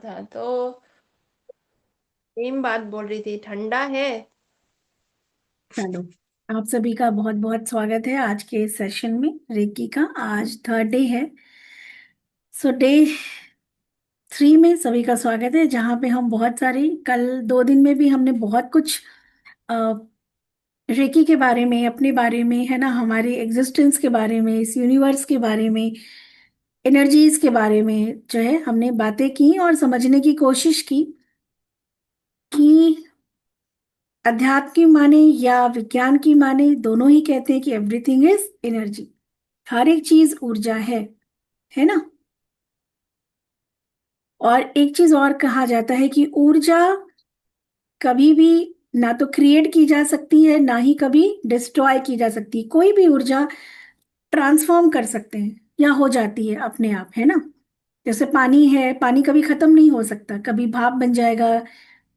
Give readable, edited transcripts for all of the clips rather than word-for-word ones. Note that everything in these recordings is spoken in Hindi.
था तो सेम बात बोल रही थी, ठंडा है। चलो, आप सभी का बहुत बहुत स्वागत है आज के सेशन में। रेकी का आज थर्ड डे है। सो डे 3 में सभी का स्वागत है, जहाँ पे हम बहुत सारी कल 2 दिन में भी हमने बहुत कुछ अ, रेकी के बारे में, अपने बारे में, है ना, हमारे एग्जिस्टेंस के बारे में, इस यूनिवर्स के बारे में, एनर्जीज के बारे में जो है हमने बातें की और समझने की कोशिश की कि अध्यात्म की माने या विज्ञान की माने दोनों ही कहते हैं कि एवरीथिंग इज एनर्जी। हर एक चीज ऊर्जा है ना। और एक चीज और कहा जाता है कि ऊर्जा कभी भी ना तो क्रिएट की जा सकती है, ना ही कभी डिस्ट्रॉय की जा सकती है। कोई भी ऊर्जा ट्रांसफॉर्म कर सकते हैं या हो जाती है अपने आप, है ना। जैसे पानी है, पानी कभी खत्म नहीं हो सकता, कभी भाप बन जाएगा,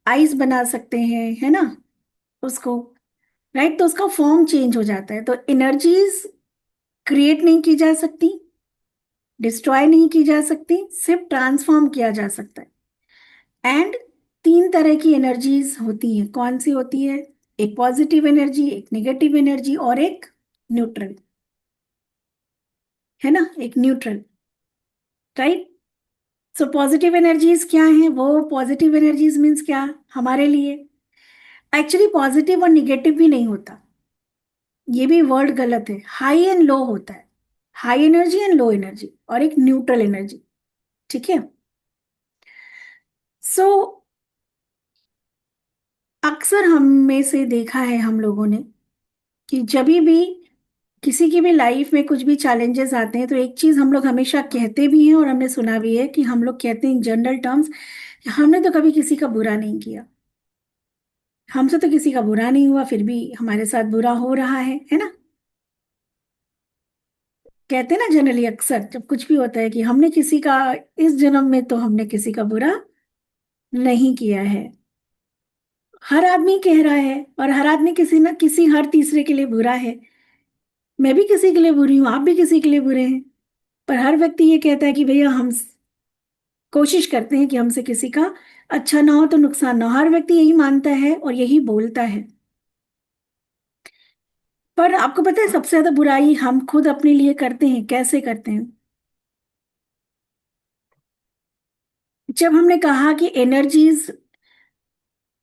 आइस बना सकते हैं, है ना, उसको। राइट, तो उसका फॉर्म चेंज हो जाता है। तो एनर्जीज क्रिएट नहीं की जा सकती, डिस्ट्रॉय नहीं की जा सकती, सिर्फ ट्रांसफॉर्म किया जा सकता है। एंड 3 तरह की एनर्जीज होती हैं। कौन सी होती है? एक पॉजिटिव एनर्जी, एक नेगेटिव एनर्जी और एक न्यूट्रल, है ना, एक neutral. Right. So positive energies क्या है? वो पॉजिटिव एनर्जीज मीन्स क्या हमारे लिए? एक्चुअली पॉजिटिव और निगेटिव भी नहीं होता, ये भी वर्ड गलत है। हाई एंड लो होता है, high energy and low energy, और एक न्यूट्रल एनर्जी। ठीक है। सो अक्सर हम में से देखा है हम लोगों ने कि जब भी किसी की भी लाइफ में कुछ भी चैलेंजेस आते हैं तो एक चीज हम लोग हमेशा कहते भी हैं और हमने सुना भी है कि हम लोग कहते हैं इन जनरल टर्म्स, हमने तो कभी किसी का बुरा नहीं किया, हमसे तो किसी का बुरा नहीं हुआ, फिर भी हमारे साथ बुरा हो रहा है ना। कहते हैं ना जनरली, अक्सर जब कुछ भी होता है कि हमने किसी का, इस जन्म में तो हमने किसी का बुरा नहीं किया है। हर आदमी कह रहा है, और हर आदमी किसी ना किसी, हर तीसरे के लिए बुरा है। मैं भी किसी के लिए बुरी हूं, आप भी किसी के लिए बुरे हैं। पर हर व्यक्ति ये कहता है कि भैया हम कोशिश करते हैं कि हमसे किसी का अच्छा ना हो तो नुकसान ना हो। हर व्यक्ति यही मानता है और यही बोलता है। पर आपको पता है सबसे ज्यादा बुराई हम खुद अपने लिए करते हैं। कैसे करते हैं? जब हमने कहा कि एनर्जीज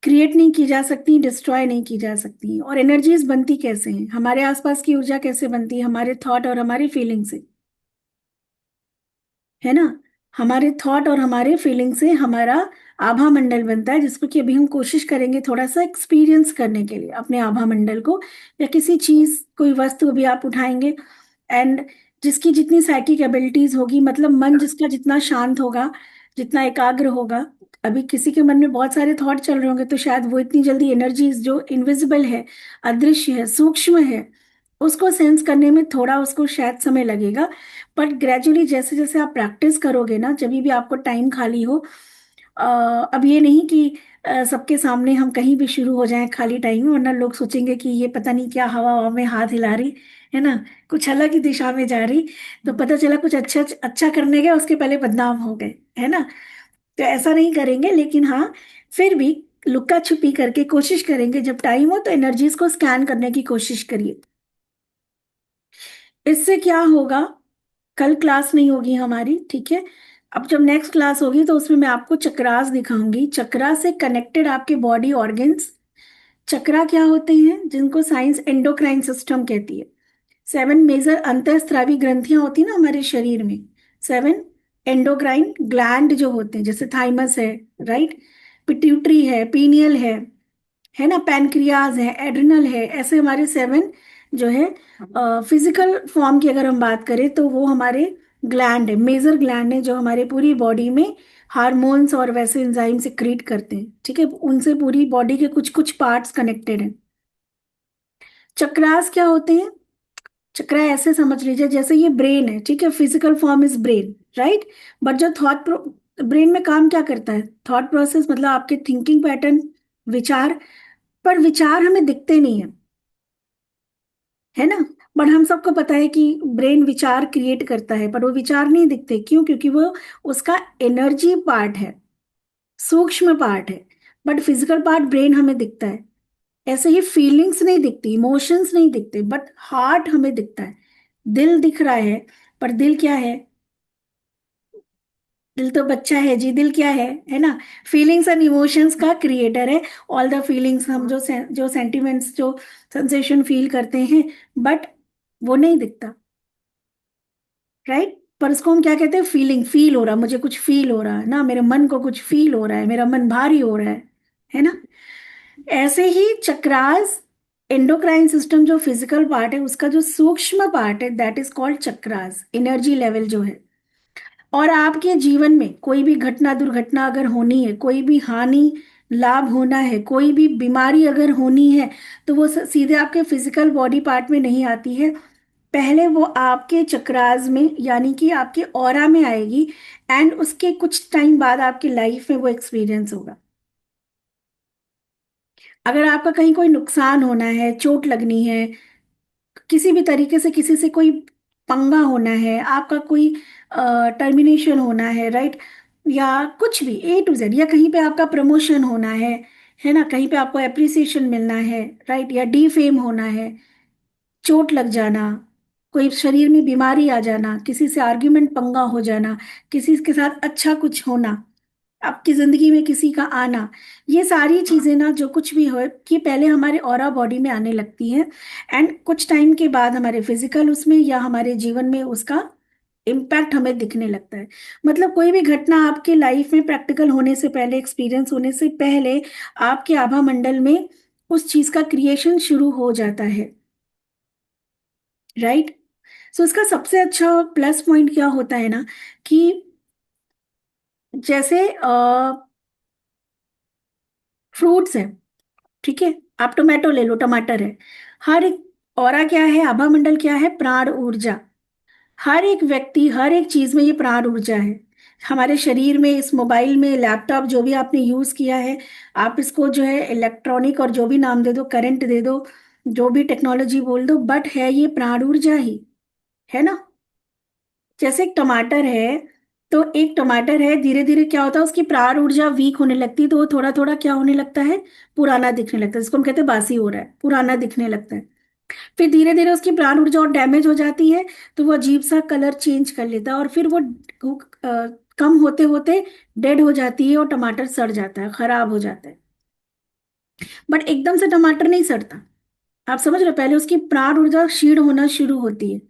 क्रिएट नहीं की जा सकती, डिस्ट्रॉय नहीं की जा सकती, और एनर्जीज बनती कैसे हैं, हमारे आसपास की ऊर्जा कैसे बनती है? हमारे थॉट और हमारी फीलिंग से, है ना। हमारे थॉट और हमारे फीलिंग से हमारा आभा मंडल बनता है, जिसको कि अभी हम कोशिश करेंगे थोड़ा सा एक्सपीरियंस करने के लिए अपने आभा मंडल को। या किसी चीज, कोई वस्तु अभी आप उठाएंगे, एंड जिसकी जितनी साइकिक एबिलिटीज होगी, मतलब मन जिसका जितना शांत होगा, जितना एकाग्र होगा। अभी किसी के मन में बहुत सारे थॉट चल रहे होंगे तो शायद वो इतनी जल्दी एनर्जीज जो इनविजिबल है, अदृश्य है, सूक्ष्म है, उसको सेंस करने में थोड़ा उसको शायद समय लगेगा। पर ग्रेजुअली जैसे जैसे आप प्रैक्टिस करोगे ना, जब भी आपको टाइम खाली हो, अ, अब ये नहीं कि सबके सामने हम कहीं भी शुरू हो जाएं खाली टाइम में, वरना लोग सोचेंगे कि ये पता नहीं क्या हवा हवा में हाथ हिला रही है ना, कुछ अलग ही दिशा में जा रही। तो पता चला कुछ अच्छा अच्छा करने गए, उसके पहले बदनाम हो गए, है ना। तो ऐसा नहीं करेंगे, लेकिन हाँ, फिर भी लुक्का छुपी करके कोशिश करेंगे, जब टाइम हो तो एनर्जीज को स्कैन करने की कोशिश करिए। इससे क्या होगा? कल क्लास नहीं होगी हमारी, ठीक है। अब जब नेक्स्ट क्लास होगी तो उसमें मैं आपको चक्रास दिखाऊंगी, चक्रा से कनेक्टेड आपके बॉडी ऑर्गन्स। चक्रा क्या होते हैं? जिनको साइंस एंडोक्राइन सिस्टम कहती है। 7 मेजर अंतःस्रावी ग्रंथियां होती है ना हमारे शरीर में। 7 एंडोक्राइन ग्लैंड जो होते हैं, जैसे थाइमस है, राइट, पिट्यूटरी है, पीनियल है ना, पैनक्रियाज है, एड्रिनल है। ऐसे हमारे 7 जो है, फिजिकल फॉर्म की अगर हम बात करें तो वो हमारे ग्लैंड है, मेजर ग्लैंड है, जो हमारे पूरी बॉडी में हार्मोन्स और वैसे एंजाइम सिक्रीट करते हैं। ठीक है, उनसे पूरी बॉडी के कुछ कुछ पार्ट्स कनेक्टेड हैं। चक्रास क्या होते हैं? चक्रा ऐसे समझ लीजिए जैसे ये ब्रेन है, ठीक है, physical form is brain, right. But जो थॉट, ब्रेन में काम क्या करता है? थॉट प्रोसेस, मतलब आपके थिंकिंग पैटर्न, विचार। पर विचार हमें दिखते नहीं है, है ना। बट हम सबको पता है कि ब्रेन विचार क्रिएट करता है, पर वो विचार नहीं दिखते। क्यों? क्योंकि वो उसका एनर्जी पार्ट है। सूक्ष्म पार्ट है, बट फिजिकल पार्ट ब्रेन हमें दिखता है। ऐसे ही फीलिंग्स नहीं दिखती, इमोशंस नहीं दिखते, बट हार्ट हमें दिखता है। दिल दिख रहा है, पर दिल क्या है? दिल तो बच्चा है जी, दिल क्या है ना? फीलिंग्स एंड इमोशंस का क्रिएटर है। ऑल द फीलिंग्स, हम जो सेंटिमेंट्स, जो सेंसेशन फील करते हैं, बट वो नहीं दिखता, राइट? पर उसको हम क्या कहते हैं? फीलिंग। फील हो रहा, मुझे कुछ फील हो रहा है ना, मेरे मन को कुछ फील हो रहा है, मेरा मन भारी हो रहा है ना? ऐसे ही चक्रास, एंडोक्राइन सिस्टम जो फिजिकल पार्ट है, उसका जो सूक्ष्म पार्ट है, that is called chakras, energy level जो है। और आपके जीवन में कोई भी घटना दुर्घटना अगर होनी है, कोई भी हानि लाभ होना है, कोई भी बीमारी अगर होनी है, तो वो सीधे आपके फिजिकल बॉडी पार्ट में नहीं आती है। पहले वो आपके चक्रास में, यानी कि आपके ऑरा में आएगी, एंड उसके कुछ टाइम बाद आपकी लाइफ में वो एक्सपीरियंस होगा। अगर आपका कहीं कोई नुकसान होना है, चोट लगनी है, किसी भी तरीके से किसी से कोई पंगा होना है, आपका कोई टर्मिनेशन होना है, राइट? या कुछ भी A to Z, या कहीं पे आपका प्रमोशन होना है ना, कहीं पे आपको एप्रिसिएशन मिलना है, राइट? या डीफेम होना है, चोट लग जाना, कोई शरीर में बीमारी आ जाना, किसी से आर्ग्यूमेंट पंगा हो जाना, किसी के साथ अच्छा कुछ होना, आपकी जिंदगी में किसी का आना, ये सारी चीजें ना, जो कुछ भी हो, कि पहले हमारे ऑरा बॉडी में आने लगती है, एंड कुछ टाइम के बाद हमारे फिजिकल उसमें या हमारे जीवन में उसका इम्पैक्ट हमें दिखने लगता है। मतलब कोई भी घटना आपके लाइफ में प्रैक्टिकल होने से पहले, एक्सपीरियंस होने से पहले, आपके आभा मंडल में उस चीज का क्रिएशन शुरू हो जाता है, राइट? सो इसका सबसे अच्छा प्लस पॉइंट क्या होता है ना, कि जैसे फ्रूट्स है, ठीक है? आप टोमेटो ले लो, टमाटर है, हर एक औरा क्या है, आभा मंडल क्या है? प्राण ऊर्जा। हर एक व्यक्ति, हर एक चीज में ये प्राण ऊर्जा है। हमारे शरीर में, इस मोबाइल में, लैपटॉप जो भी आपने यूज किया है, आप इसको जो है इलेक्ट्रॉनिक और जो भी नाम दे दो, करंट दे दो, जो भी टेक्नोलॉजी बोल दो, बट है ये प्राण ऊर्जा ही, है ना? जैसे एक टमाटर है, तो एक टमाटर है, धीरे धीरे क्या होता है, उसकी प्राण ऊर्जा वीक होने लगती है, तो वो थोड़ा थोड़ा क्या होने लगता है? पुराना दिखने लगता है, जिसको हम कहते हैं बासी हो रहा है, पुराना दिखने लगता है। फिर धीरे धीरे उसकी प्राण ऊर्जा और डैमेज हो जाती है, तो वो अजीब सा कलर चेंज कर लेता है, और फिर वो कम होते होते डेड हो जाती है, और टमाटर सड़ जाता है, खराब हो जाता है। बट एकदम से टमाटर नहीं सड़ता, आप समझ रहे हो? पहले उसकी प्राण ऊर्जा क्षीण होना शुरू होती है,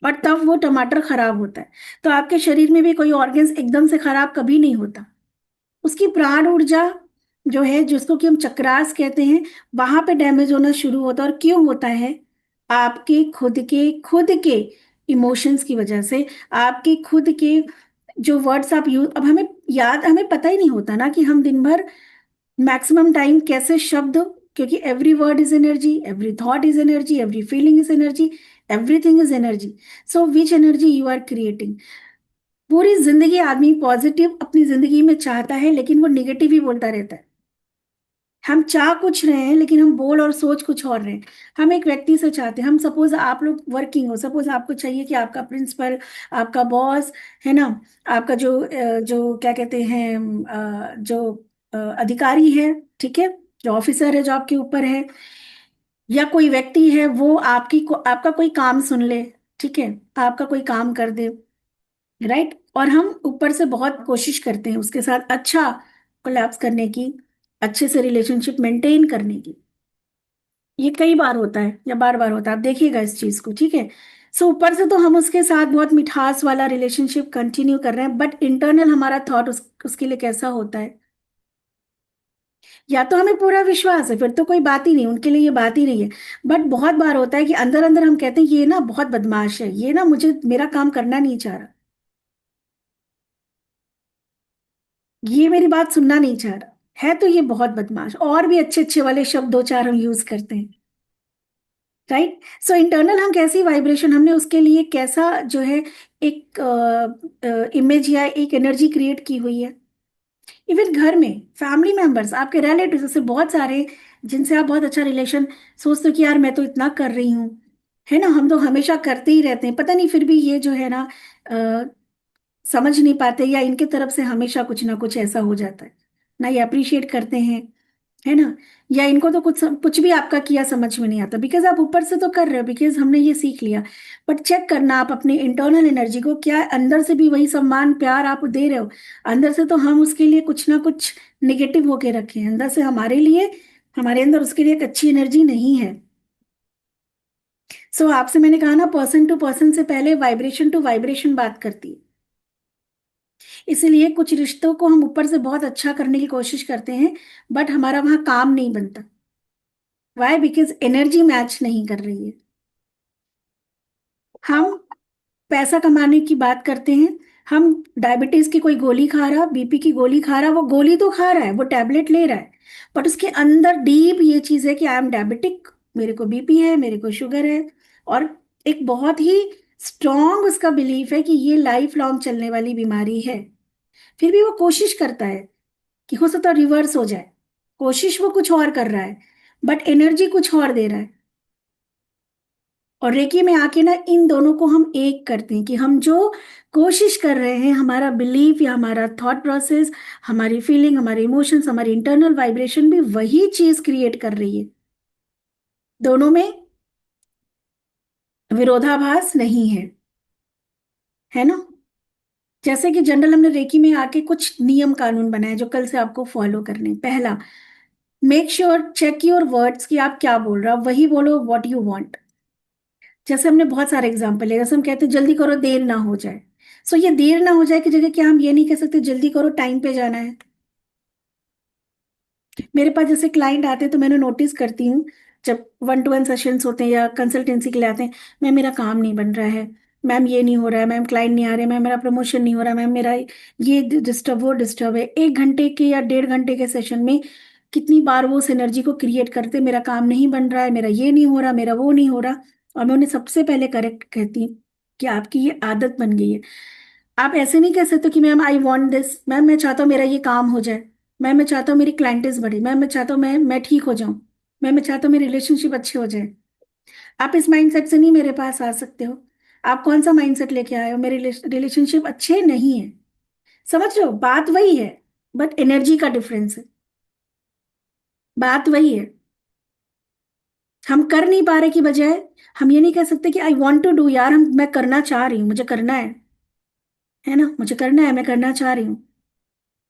और तब वो टमाटर खराब होता है। तो आपके शरीर में भी कोई ऑर्गन्स एकदम से खराब कभी नहीं होता। उसकी प्राण ऊर्जा जो है, जिसको कि हम चक्रास कहते हैं, वहां पे डैमेज होना शुरू होता है। और क्यों होता है? आपके खुद के इमोशंस की वजह से, आपके खुद के जो वर्ड्स आप यूज, अब हमें पता ही नहीं होता ना, कि हम दिन भर मैक्सिमम टाइम कैसे शब्द, क्योंकि every word is energy, every thought is energy, every feeling is energy, everything is energy. So which energy you are creating? पूरी जिंदगी आदमी पॉजिटिव अपनी जिंदगी में चाहता है, लेकिन वो निगेटिव ही बोलता रहता है। हम चाह कुछ रहे हैं, लेकिन हम बोल और सोच कुछ और रहे हैं। हम एक व्यक्ति से चाहते हैं, हम सपोज आप लोग वर्किंग हो, सपोज आपको चाहिए कि आपका प्रिंसिपल, आपका बॉस, है ना, आपका जो क्या कहते हैं, जो अधिकारी है, ठीक है, जो ऑफिसर है, जो आपके ऊपर है, या कोई व्यक्ति है, वो आपका कोई काम सुन ले, ठीक है, आपका कोई काम कर दे, राइट? और हम ऊपर से बहुत कोशिश करते हैं उसके साथ अच्छा कोलैप्स करने की, अच्छे से रिलेशनशिप मेंटेन करने की। ये कई बार होता है या बार बार होता है, आप देखिएगा इस चीज को, ठीक है? सो ऊपर से तो हम उसके साथ बहुत मिठास वाला रिलेशनशिप कंटिन्यू कर रहे हैं, बट इंटरनल हमारा थॉट उसके लिए कैसा होता है? या तो हमें पूरा विश्वास है, फिर तो कोई बात ही नहीं, उनके लिए ये बात ही नहीं है। बट बहुत बार होता है कि अंदर अंदर हम कहते हैं, ये ना बहुत बदमाश है, ये ना मुझे मेरा काम करना नहीं चाह रहा, ये मेरी बात सुनना नहीं चाह रहा, है तो ये बहुत बदमाश, और भी अच्छे अच्छे वाले शब्द दो चार हम यूज करते हैं, राइट? सो इंटरनल हम कैसी वाइब्रेशन, हमने उसके लिए कैसा जो है एक इमेज या एक एनर्जी क्रिएट की हुई है। इवन घर में फैमिली मेंबर्स, आपके रिलेटिव, जैसे बहुत सारे जिनसे आप बहुत अच्छा रिलेशन, सोचते हो कि यार मैं तो इतना कर रही हूँ, है ना, हम तो हमेशा करते ही रहते हैं, पता नहीं फिर भी ये जो है ना, समझ नहीं पाते, या इनके तरफ से हमेशा कुछ ना कुछ ऐसा हो जाता है, ना ये अप्रिशिएट करते हैं, है ना, या इनको तो कुछ कुछ भी आपका किया समझ में नहीं आता, बिकॉज आप ऊपर से तो कर रहे हो, बिकॉज हमने ये सीख लिया। बट चेक करना आप अपनी इंटरनल एनर्जी को, क्या अंदर से भी वही सम्मान प्यार आप दे रहे हो? अंदर से तो हम उसके लिए कुछ ना कुछ निगेटिव होके रखे हैं, अंदर से हमारे लिए, हमारे अंदर उसके लिए एक अच्छी एनर्जी नहीं है। सो आपसे मैंने कहा ना, पर्सन टू पर्सन से पहले वाइब्रेशन टू वाइब्रेशन बात करती है। इसलिए कुछ रिश्तों को हम ऊपर से बहुत अच्छा करने की कोशिश करते हैं, बट हमारा वहां काम नहीं बनता। वाई? बिकॉज एनर्जी मैच नहीं कर रही है। हम पैसा कमाने की बात करते हैं, हम डायबिटीज की कोई गोली खा रहा, बीपी की गोली खा रहा, वो गोली तो खा रहा है, वो टैबलेट ले रहा है, बट उसके अंदर डीप ये चीज है कि आई एम डायबिटिक, मेरे को बीपी है, मेरे को शुगर है। और एक बहुत ही स्ट्रॉन्ग उसका बिलीफ है कि ये लाइफ लॉन्ग चलने वाली बीमारी है। फिर भी वो कोशिश करता है कि हो सकता रिवर्स हो जाए। कोशिश वो कुछ और कर रहा है, बट एनर्जी कुछ और दे रहा है। और रेकी में आके ना इन दोनों को हम एक करते हैं कि हम जो कोशिश कर रहे हैं, हमारा बिलीफ या हमारा थॉट प्रोसेस, हमारी फीलिंग, हमारे इमोशंस, हमारी इंटरनल वाइब्रेशन भी वही चीज क्रिएट कर रही है। दोनों में विरोधाभास नहीं है ना? जैसे कि जनरल हमने रेकी में आके कुछ नियम कानून बनाए जो कल से आपको फॉलो करने हैं। पहला, make sure check your words कि आप क्या बोल रहे हो, आप वही बोलो व्हाट यू वांट। जैसे हमने बहुत सारे एग्जाम्पल है, जैसे हम कहते हैं जल्दी करो देर ना हो जाए। सो ये देर ना हो जाए की जगह क्या हम ये नहीं कह सकते जल्दी करो टाइम पे जाना है? मेरे पास जैसे क्लाइंट आते हैं तो मैंने नोटिस करती हूँ, जब 1-to-1 सेशंस होते हैं या कंसल्टेंसी के लिए आते हैं, मैम मेरा काम नहीं बन रहा है, मैम ये नहीं हो रहा है, मैम क्लाइंट नहीं आ रहे, मैम मेरा प्रमोशन नहीं हो रहा, मैम मेरा ये डिस्टर्ब वो डिस्टर्ब है। 1 घंटे के या 1.5 घंटे के सेशन में कितनी बार वो उस एनर्जी को क्रिएट करते, मेरा काम नहीं बन रहा है, मेरा ये नहीं हो रहा, मेरा वो नहीं हो रहा। और मैं उन्हें सबसे पहले करेक्ट कहती हूँ कि आपकी ये आदत बन गई है। आप ऐसे नहीं कह सकते कि ma'am I want this, ma'am मैं चाहता हूँ मेरा ये काम हो जाए, मैम मैं चाहता हूँ मेरी क्लाइंटेज बढ़े, मैम मैं चाहता हूँ मैं ठीक हो जाऊं, मैम मैं चाहता हूँ मेरे रिलेशनशिप अच्छे हो जाए। आप इस माइंडसेट से नहीं मेरे पास आ सकते हो। आप कौन सा माइंडसेट लेके आए हो? मेरे रिलेशनशिप अच्छे नहीं है। समझ रहे हो? बात वही है, बट एनर्जी का डिफरेंस है। बात वही है। हम कर नहीं पा रहे की बजाय हम ये नहीं कह सकते कि आई वॉन्ट टू डू, यार हम मैं करना चाह रही हूँ, मुझे करना है ना, मुझे करना है, मैं करना चाह रही हूँ।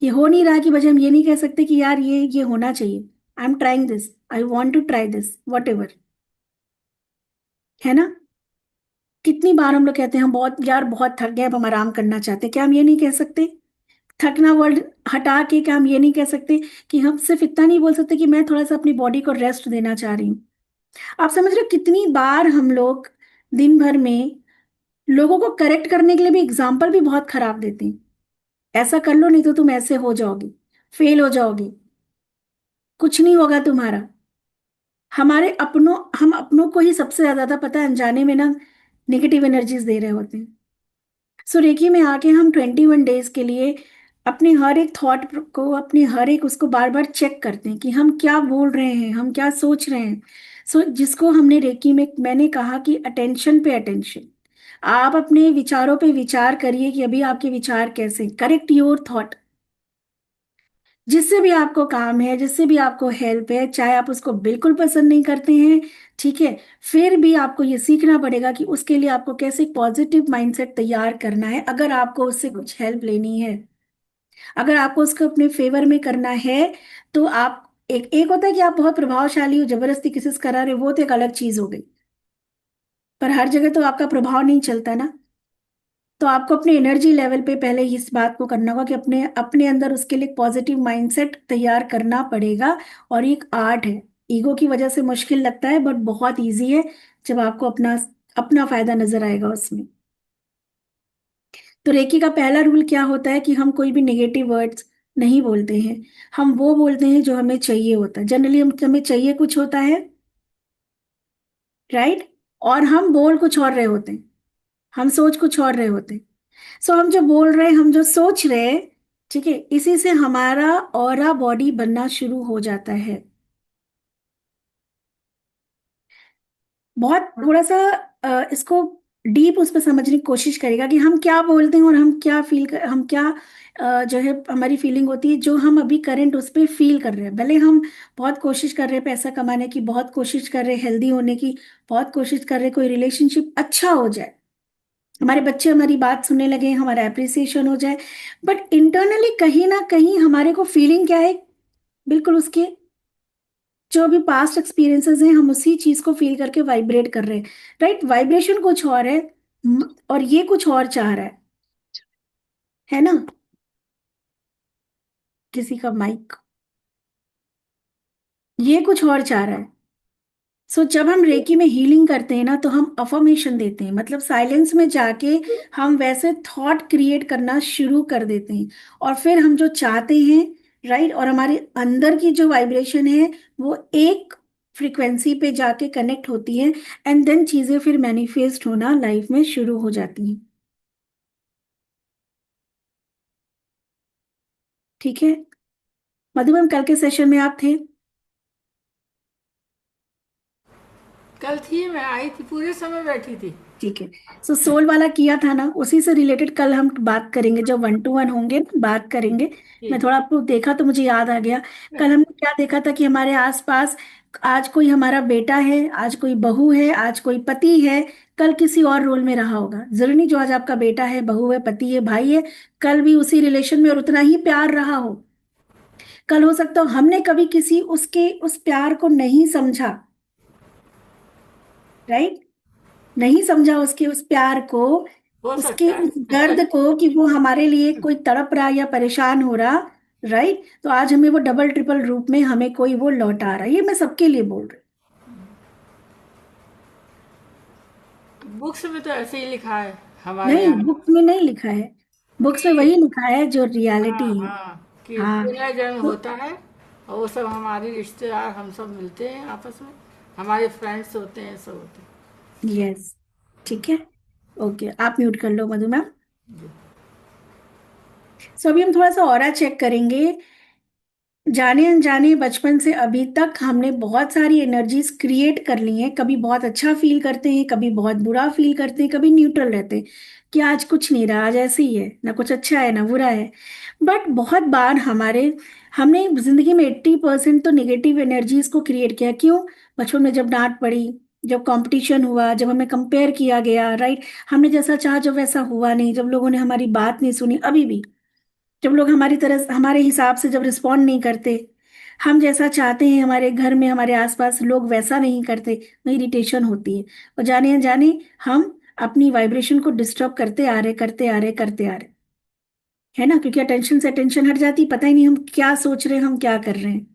ये हो नहीं रहा की वजह हम ये नहीं कह सकते कि यार ये होना चाहिए। I am trying this, I want to try this, whatever, है ना? कितनी बार हम लोग कहते हैं हम बहुत यार बहुत थक गए, अब हम आराम करना चाहते हैं, क्या हम ये नहीं कह सकते? थकना वर्ड हटा के क्या हम ये नहीं कह सकते कि हम सिर्फ इतना नहीं बोल सकते कि मैं थोड़ा सा अपनी बॉडी को रेस्ट देना चाह रही हूँ? आप समझ रहे हो कितनी बार हम लोग दिन भर में लोगों को करेक्ट करने के लिए भी एग्जाम्पल भी बहुत खराब देते हैं। ऐसा कर लो नहीं तो तुम ऐसे हो जाओगी, फेल हो जाओगी, कुछ नहीं होगा तुम्हारा। हमारे अपनों हम अपनों को ही सबसे ज्यादा पता है अनजाने में ना नेगेटिव एनर्जीज दे रहे होते हैं। सो रेकी में आके हम 21 डेज के लिए अपने हर एक थॉट को, अपने हर एक उसको बार बार चेक करते हैं कि हम क्या बोल रहे हैं, हम क्या सोच रहे हैं। सो जिसको हमने रेकी में मैंने कहा कि अटेंशन पे अटेंशन। आप अपने विचारों पे विचार करिए कि अभी आपके विचार कैसे, करेक्ट योर थॉट। जिससे भी आपको काम है, जिससे भी आपको हेल्प है, चाहे आप उसको बिल्कुल पसंद नहीं करते हैं, ठीक है, फिर भी आपको ये सीखना पड़ेगा कि उसके लिए आपको कैसे पॉजिटिव माइंडसेट तैयार करना है। अगर आपको उससे कुछ हेल्प लेनी है, अगर आपको उसको अपने फेवर में करना है, तो आप एक एक होता है कि आप बहुत प्रभावशाली हो, जबरदस्ती किसी से करा रहे हो, वो तो एक अलग चीज हो गई। पर हर जगह तो आपका प्रभाव नहीं चलता ना। तो आपको अपने एनर्जी लेवल पे पहले इस बात को करना होगा कि अपने अपने अंदर उसके लिए पॉजिटिव माइंडसेट तैयार करना पड़ेगा। और ये एक आर्ट है। ईगो की वजह से मुश्किल लगता है, बट बहुत इजी है जब आपको अपना अपना फायदा नजर आएगा उसमें। तो रेकी का पहला रूल क्या होता है कि हम कोई भी नेगेटिव वर्ड्स नहीं बोलते हैं। हम वो बोलते हैं जो हमें चाहिए होता है। जनरली हम हमें चाहिए कुछ होता है, राइट, और हम बोल कुछ और रहे होते हैं, हम सोच कुछ और रहे होते हैं। सो हम जो बोल रहे हैं, हम जो सोच रहे हैं, ठीक है, इसी से हमारा ऑरा बॉडी बनना शुरू हो जाता है। बहुत थोड़ा सा इसको डीप उस पर समझने की कोशिश करेगा कि हम क्या बोलते हैं और हम क्या फील कर, हम क्या जो है हमारी फीलिंग होती है जो हम अभी करंट उस पर फील कर रहे हैं। भले हम बहुत कोशिश कर रहे हैं पैसा कमाने की, बहुत कोशिश कर रहे हैं हेल्दी होने की, बहुत कोशिश कर रहे हैं कोई रिलेशनशिप अच्छा हो जाए, हमारे बच्चे हमारी बात सुनने लगे, हमारा अप्रिसिएशन हो जाए, बट इंटरनली कहीं ना कहीं हमारे को फीलिंग क्या है, बिल्कुल उसके जो अभी पास्ट एक्सपीरियंसेस हैं हम उसी चीज को फील करके वाइब्रेट कर रहे हैं। राइट, वाइब्रेशन कुछ और है, और ये कुछ और चाह रहा है ना। किसी का माइक, ये कुछ और चाह रहा है। सो जब हम रेकी में हीलिंग करते हैं ना तो हम अफर्मेशन देते हैं, मतलब साइलेंस में जाके हम वैसे थॉट क्रिएट करना शुरू कर देते हैं, और फिर हम जो चाहते हैं, राइट, और हमारे अंदर की जो वाइब्रेशन है वो एक फ्रीक्वेंसी पे जाके कनेक्ट होती है, एंड देन चीजें फिर मैनिफेस्ट होना लाइफ में शुरू हो जाती हैं। ठीक है मधु मैम, कल के सेशन में आप थे? कल थी, मैं आई थी, पूरे समय बैठी थी। ठीक है। सो सोल वाला किया था ना, उसी से रिलेटेड कल हम बात करेंगे, जब 1 to 1 होंगे ना, बात करेंगे। मैं ठीक। थोड़ा आपको देखा तो मुझे याद आ गया। कल हमने क्या देखा था कि हमारे आसपास आज कोई हमारा बेटा है, आज कोई बहू है, आज कोई पति है, कल किसी और रोल में रहा होगा। जरूरी नहीं जो आज आपका बेटा है, बहू है, पति है, भाई है, कल भी उसी रिलेशन में और उतना ही प्यार रहा हो। कल हो सकता हो हमने कभी किसी उसके उस प्यार को नहीं समझा, राइट, नहीं समझा उसके उस प्यार को, हो उसके सकता उस है। दर्द को कि वो हमारे लिए कोई तड़प रहा या परेशान हो रहा। राइट, तो आज हमें वो डबल ट्रिपल रूप में हमें कोई वो लौटा रहा है, ये मैं सबके लिए बोल रही बुक्स में तो ऐसे ही लिखा है हूँ। हमारे नहीं, यहाँ बुक्स में नहीं लिखा है, बुक्स में कि वही लिखा है जो रियलिटी हाँ है। हाँ, कि हाँ, पुनर्जन्म तो होता है, और वो सब हमारे रिश्तेदार, हम सब मिलते हैं आपस में, हमारे फ्रेंड्स होते हैं, सब होते हैं। यस, ठीक है, ओके, आप म्यूट कर लो मधु मैम। सो अभी हम थोड़ा सा ऑरा चेक करेंगे। जाने अनजाने बचपन से अभी तक हमने बहुत सारी एनर्जीज क्रिएट कर ली हैं, कभी बहुत अच्छा फील करते हैं, कभी बहुत बुरा फील करते हैं, कभी न्यूट्रल रहते हैं कि आज कुछ नहीं रहा, आज ऐसे ही है, ना कुछ अच्छा है ना बुरा है। बट बहुत बार हमारे हमने जिंदगी में 80% तो नेगेटिव एनर्जीज को क्रिएट किया। क्यों? बचपन में जब डांट पड़ी, जब कंपटीशन हुआ, जब हमें कंपेयर किया गया, राइट, हमने जैसा चाहा जब वैसा हुआ नहीं, जब लोगों ने हमारी बात नहीं सुनी, अभी भी जब लोग हमारी तरह हमारे हिसाब से जब रिस्पॉन्ड नहीं करते, हम जैसा चाहते हैं हमारे घर में हमारे आसपास लोग वैसा नहीं करते, तो इरिटेशन होती है। और जाने अनजाने हम अपनी वाइब्रेशन को डिस्टर्ब करते आ रहे, करते आ रहे, करते आ रहे, है ना, क्योंकि अटेंशन से अटेंशन हट जाती, पता ही नहीं हम क्या सोच रहे हैं, हम क्या कर रहे हैं।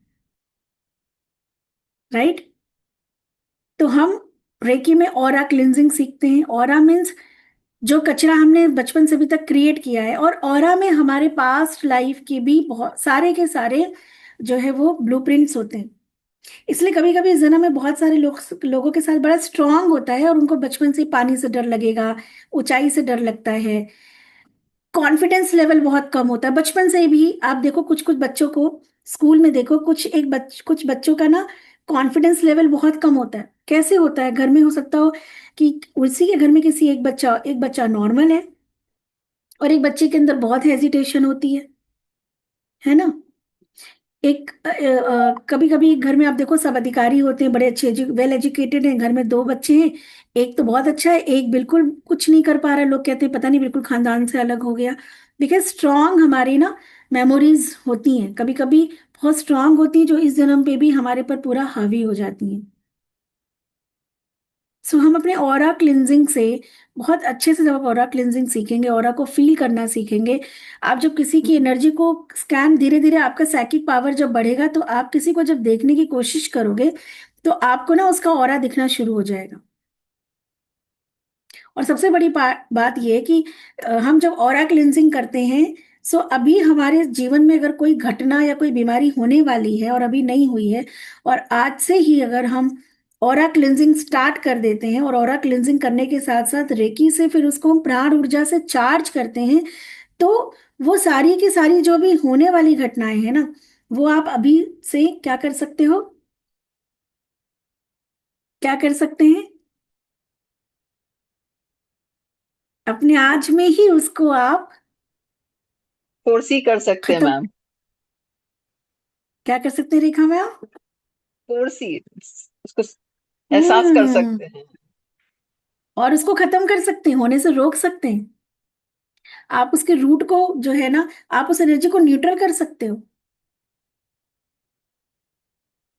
राइट, तो हम रेकी में ऑरा क्लिनजिंग सीखते हैं। ऑरा मीन्स जो कचरा हमने बचपन से अभी तक क्रिएट किया है, और ऑरा में हमारे पास्ट लाइफ के भी बहुत सारे के सारे जो है वो ब्लूप्रिंट्स होते हैं। इसलिए कभी कभी इस जन्म में बहुत सारे लोगों के साथ बड़ा स्ट्रांग होता है, और उनको बचपन से ही पानी से डर लगेगा, ऊंचाई से डर लगता है, कॉन्फिडेंस लेवल बहुत कम होता है बचपन से ही भी। आप देखो कुछ कुछ बच्चों को स्कूल में देखो, कुछ बच्चों का ना कॉन्फिडेंस लेवल बहुत कम होता है। कैसे होता है? घर में हो सकता हो कि उसी के घर में किसी एक बच्चा नॉर्मल है, और एक बच्चे के अंदर बहुत हेजिटेशन होती है ना। एक कभी कभी घर में आप देखो सब अधिकारी होते हैं, बड़े अच्छे वेल एजुकेटेड हैं, घर में दो बच्चे हैं, एक तो बहुत अच्छा है, एक बिल्कुल कुछ नहीं कर पा रहा है, लोग कहते हैं पता नहीं बिल्कुल खानदान से अलग हो गया। देखिए स्ट्रांग हमारी ना मेमोरीज होती हैं, कभी कभी बहुत स्ट्रांग होती हैं, जो इस जन्म पे भी हमारे पर पूरा हावी हो जाती हैं। सो हम अपने ऑरा क्लिनजिंग से बहुत अच्छे से, जब आप ऑरा क्लिनजिंग सीखेंगे, ऑरा को फील करना सीखेंगे, आप जब किसी की एनर्जी को स्कैन, धीरे धीरे आपका साइकिक पावर जब बढ़ेगा, तो आप किसी को जब देखने की कोशिश करोगे तो आपको ना उसका ऑरा दिखना शुरू हो जाएगा। और सबसे बड़ी बात यह है कि हम जब ऑरा क्लिनजिंग करते हैं, सो अभी हमारे जीवन में अगर कोई घटना या कोई बीमारी होने वाली है और अभी नहीं हुई है, और आज से ही अगर हम ऑरा क्लिनजिंग स्टार्ट कर देते हैं, और ऑरा क्लिनजिंग करने के साथ साथ रेकी से फिर उसको हम प्राण ऊर्जा से चार्ज करते हैं, तो वो सारी की सारी जो भी होने वाली घटनाएं हैं ना, वो आप अभी से क्या कर सकते हो, क्या कर सकते हैं, अपने आज में ही उसको आप फोर्स ही कर सकते हैं खत्म, मैम। क्या कर सकते हैं रेखा में आप? फोर्स ही उसको एहसास कर हम्म। सकते हैं। और उसको खत्म कर सकते हैं, होने से रोक सकते हैं। आप उसके रूट को जो है ना, आप उस एनर्जी को न्यूट्रल कर सकते हो।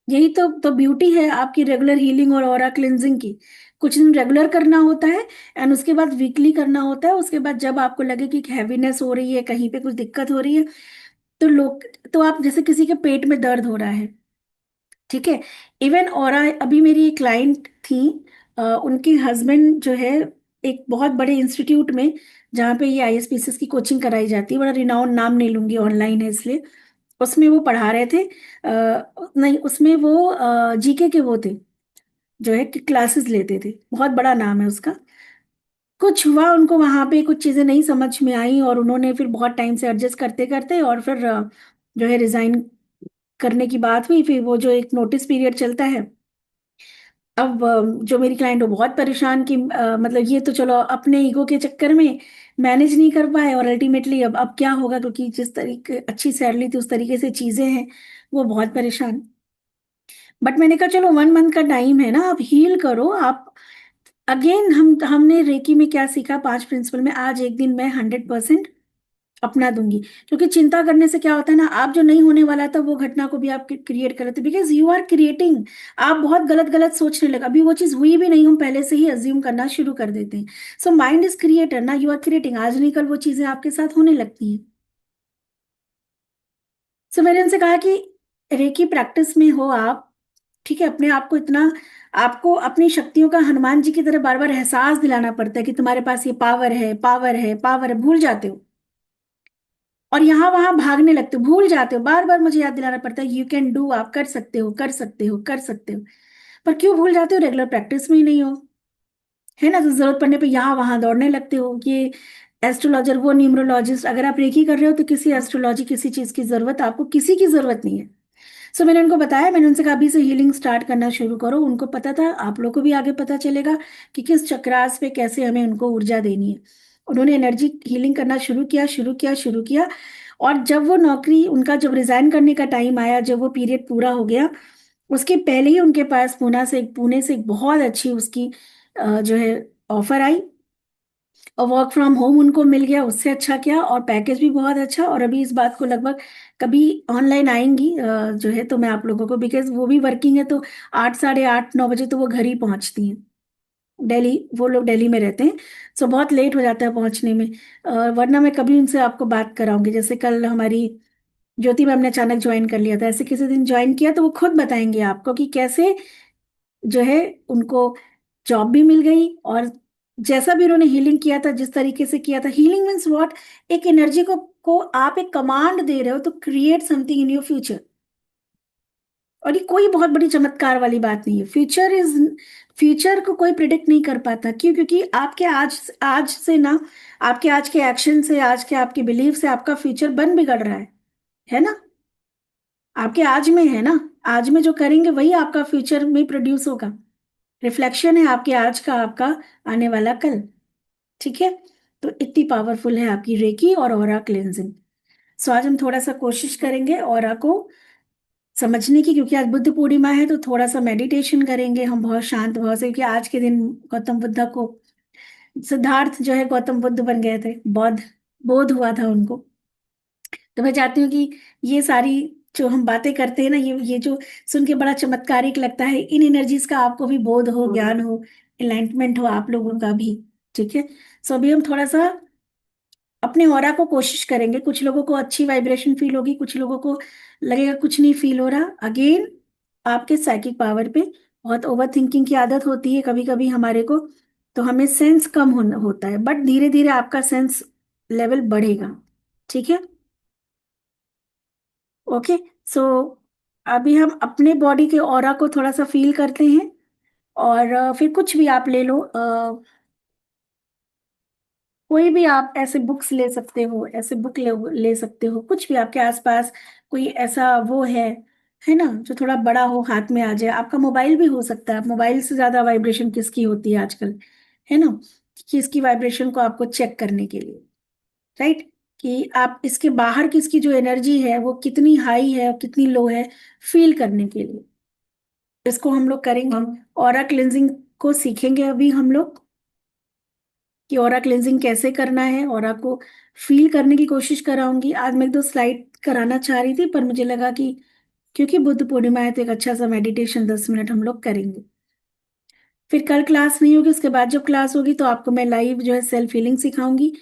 यही तो ब्यूटी है आपकी रेगुलर हीलिंग और ऑरा क्लिनजिंग की। कुछ दिन रेगुलर करना होता है, एंड उसके बाद वीकली करना होता है। उसके बाद जब आपको लगे कि हैवीनेस हो रही है, कहीं पे कुछ दिक्कत हो रही है, तो लोग, तो आप जैसे किसी के पेट में दर्द हो रहा है, ठीक है, इवन और अभी मेरी एक क्लाइंट थी, उनके हस्बैंड जो है एक बहुत बड़े इंस्टीट्यूट में, जहाँ पे ये आईएसपीसीएस की कोचिंग कराई जाती है, बड़ा रिनाउंड, नाम नहीं लूंगी, ऑनलाइन है इसलिए, उसमें वो पढ़ा रहे थे, नहीं उसमें वो जीके के वो थे, जो है कि क्लासेस लेते थे, बहुत बड़ा नाम है उसका। कुछ हुआ उनको वहां पे, कुछ चीजें नहीं समझ में आई, और उन्होंने फिर बहुत टाइम से एडजस्ट करते करते, और फिर जो है रिजाइन करने की बात हुई। फिर वो जो एक नोटिस पीरियड चलता है, अब जो मेरी क्लाइंट वो बहुत परेशान कि मतलब ये तो चलो अपने ईगो के चक्कर में मैनेज नहीं कर पाए, और अल्टीमेटली अब क्या होगा, क्योंकि जिस तरीके अच्छी सैलरी थी उस तरीके से चीजें हैं, वो बहुत परेशान। बट मैंने कहा चलो 1 मंथ का टाइम है ना, आप हील करो आप। अगेन हमने रेकी में क्या सीखा, 5 प्रिंसिपल में, आज एक दिन मैं 100% अपना दूंगी। क्योंकि चिंता करने से क्या होता है ना, आप जो नहीं होने वाला था वो घटना को भी आप क्रिएट कर लेते, बिकॉज यू आर क्रिएटिंग। आप बहुत गलत गलत सोचने लगे, अभी वो चीज हुई भी नहीं, हम पहले से ही अज्यूम करना शुरू कर देते हैं। सो माइंड इज क्रिएटर ना, यू आर क्रिएटिंग, आज नहीं कल वो चीजें आपके साथ होने लगती हैं। सो मैंने उनसे कहा कि रेकी प्रैक्टिस में हो आप, ठीक है, अपने आप को इतना, आपको अपनी शक्तियों का हनुमान जी की तरह बार बार एहसास दिलाना पड़ता है कि तुम्हारे पास ये पावर है, पावर है, पावर है, भूल जाते हो, और यहां वहां भागने लगते हो, भूल जाते हो, बार बार मुझे याद दिलाना पड़ता है यू कैन डू, आप कर सकते हो, कर सकते हो, कर सकते हो। पर क्यों भूल जाते हो? रेगुलर प्रैक्टिस में ही नहीं हो, है ना, तो जरूरत पड़ने पे यहाँ वहां दौड़ने लगते हो। ये एस्ट्रोलॉजर, वो न्यूमरोलॉजिस्ट, अगर आप रेकी कर रहे हो तो किसी एस्ट्रोलॉजी, किसी चीज की जरूरत, आपको किसी की जरूरत नहीं है। सो मैंने उनको बताया, मैंने उनसे कहा अभी से हीलिंग स्टार्ट करना शुरू करो। उनको पता था, आप लोग को भी आगे पता चलेगा कि किस चक्रास पे कैसे हमें उनको ऊर्जा देनी है। उन्होंने एनर्जी हीलिंग करना शुरू किया, शुरू किया, शुरू किया। और जब वो नौकरी उनका, जब रिजाइन करने का टाइम आया, जब वो पीरियड पूरा हो गया, उसके पहले ही उनके पास पुणे से एक बहुत अच्छी उसकी जो है ऑफर आई, और वर्क फ्रॉम होम उनको मिल गया, उससे अच्छा क्या, और पैकेज भी बहुत अच्छा। और अभी इस बात को लगभग कभी ऑनलाइन आएंगी जो है, तो मैं आप लोगों को, बिकॉज वो भी वर्किंग है, तो 8, 8:30, 9 बजे तो वो घर ही पहुंचती हैं। दिल्ली, वो लोग दिल्ली में रहते हैं, सो बहुत लेट हो जाता है पहुंचने में। वरना मैं कभी उनसे आपको बात कराऊंगी, जैसे कल हमारी ज्योति मैम ने अचानक ज्वाइन कर लिया था, ऐसे किसी दिन ज्वाइन किया, तो वो खुद बताएंगे आपको कि कैसे जो है उनको जॉब भी मिल गई, और जैसा भी उन्होंने हीलिंग किया था, जिस तरीके से किया था, हीलिंग मीन्स व्हाट, एक एनर्जी को आप एक कमांड दे रहे हो to create something in your future. और ये कोई बहुत बड़ी चमत्कार वाली बात नहीं है। फ्यूचर को कोई प्रिडिक्ट नहीं कर पाता, क्यों? क्योंकि आपके आज आज से ना, आपके आज के एक्शन से, आज के आपके बिलीव से आपका फ्यूचर बन बिगड़ रहा है ना, आपके आज में है ना, आज में जो करेंगे वही आपका फ्यूचर में प्रोड्यूस होगा। रिफ्लेक्शन है आपके आज का, आपका आने वाला कल, ठीक है। तो इतनी पावरफुल है आपकी रेकी और ऑरा क्लेंजिंग। सो आज हम थोड़ा सा कोशिश करेंगे ऑरा को समझने की, क्योंकि आज बुद्ध पूर्णिमा है, तो थोड़ा सा मेडिटेशन करेंगे हम बहुत शांत भाव से, क्योंकि आज के दिन गौतम बुद्ध को, सिद्धार्थ जो है गौतम बुद्ध बन गए थे, बौद्ध, बोध हुआ था उनको। तो मैं चाहती हूँ कि ये सारी जो हम बातें करते हैं ना, ये जो सुन के बड़ा चमत्कारिक लगता है, इन एनर्जीज का आपको भी बोध हो, ज्ञान हो, एनलाइटमेंट हो आप लोगों का भी, ठीक है। सो अभी हम थोड़ा सा अपने ऑरा को कोशिश करेंगे। कुछ लोगों को अच्छी वाइब्रेशन फील होगी, कुछ लोगों को लगेगा कुछ नहीं फील हो रहा। अगेन आपके साइकिक पावर पे, बहुत ओवर थिंकिंग की आदत होती है कभी कभी हमारे को, तो हमें सेंस कम होता है, बट धीरे धीरे आपका सेंस लेवल बढ़ेगा, ठीक है। ओके। सो अभी हम अपने बॉडी के ऑरा को थोड़ा सा फील करते हैं, और फिर कुछ भी आप ले लो, कोई भी आप ऐसे बुक्स ले सकते हो, ऐसे बुक ले सकते हो, कुछ भी आपके आसपास कोई ऐसा वो है ना, जो थोड़ा बड़ा हो, हाथ में आ जाए। आपका मोबाइल भी हो सकता है, मोबाइल से ज्यादा वाइब्रेशन किसकी होती है आजकल, है ना। कि इसकी वाइब्रेशन को आपको चेक करने के लिए, राइट, कि आप इसके बाहर की इसकी जो एनर्जी है वो कितनी हाई है और कितनी लो है, फील करने के लिए इसको हम लोग करेंगे। ऑरा क्लिनजिंग को सीखेंगे अभी हम लोग कि ऑरा क्लिनजिंग कैसे करना है, ऑरा को फील करने की कोशिश कराऊंगी। आज मैं 2 स्लाइड कराना चाह रही थी पर मुझे लगा कि क्योंकि बुद्ध पूर्णिमा है तो एक अच्छा सा मेडिटेशन 10 मिनट हम लोग करेंगे। फिर कल क्लास नहीं होगी, उसके बाद जब क्लास होगी तो आपको मैं लाइव जो है सेल्फ हीलिंग सिखाऊंगी।